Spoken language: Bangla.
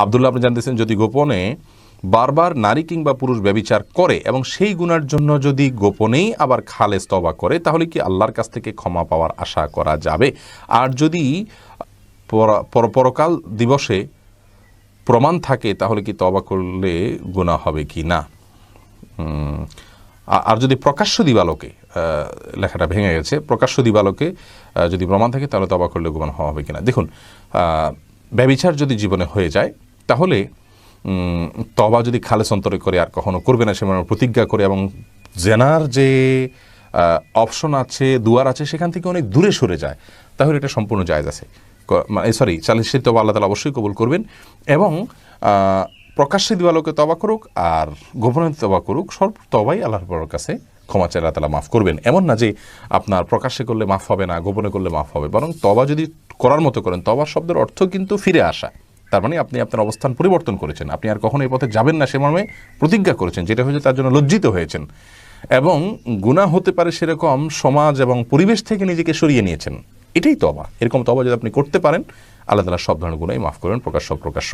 আব্দুল্লাহ, আপনি জানতেছেন যদি গোপনে বারবার নারী কিংবা পুরুষ ব্যভিচার করে এবং সেই গুনার জন্য যদি গোপনেই আবার খালেস তওবা করে, তাহলে কি আল্লাহর কাছ থেকে ক্ষমা পাওয়ার আশা করা যাবে? আর যদি পরকাল দিবসে প্রমাণ থাকে, তাহলে কি তওবা করলে গুনাহ হবে কি না? আর যদি প্রকাশ্য দিবালোকে, লেখাটা ভেঙে গেছে, প্রকাশ্য দিবালোকে যদি প্রমাণ থাকে, তাহলে তওবা করলে গুনাহ হবে কিনা। দেখুন, ব্যভিচার যদি জীবনে হয়ে যায়, তাহলে তওবা যদি খালেস অন্তরে করে আর কখনো করবে না, সে প্রতিজ্ঞা করে, এবং জেনার যে অপশন আছে, দুয়ার আছে, সেখান থেকে অনেক দূরে সরে যায়, তাহলে এটা সম্পূর্ণ জায়েজ আছে। সালিসি তওবা আল্লাহ তাআলা অবশ্যই কবুল করবেন। এবং প্রকাশ্যে দিবালোকে তওবা করুক আর গোপনে তওবা করুক, সব তওবাই আল্লাহর কাছে ক্ষমা চাইলে আল্লাহ তাআলা মাফ করবেন। এমন না যে আপনার প্রকাশ্যে করলে মাফ হবে না, গোপনে করলে মাফ হবে, বরং তওবা যদি করার মতো করেন, তওবা শব্দের অর্থ কিন্তু ফিরে আসা। তার মানে আপনি আপনার অবস্থান পরিবর্তন করেছেন, আপনি আর কখনো এই পথে যাবেন না সে মর্মে প্রতিজ্ঞা করেছেন, যেটা হয়েছে তার জন্য লজ্জিত হয়েছেন, এবং গুনাহ হতে পারে সেরকম সমাজ এবং পরিবেশ থেকে নিজেকে সরিয়ে নিয়েছেন। এটাই তওবা। এরকম তওবা যদি আপনি করতে পারেন, আল্লাহ তাআলা সব ধরনের গুনাহই মাফ করবেন, প্রকাশ্য।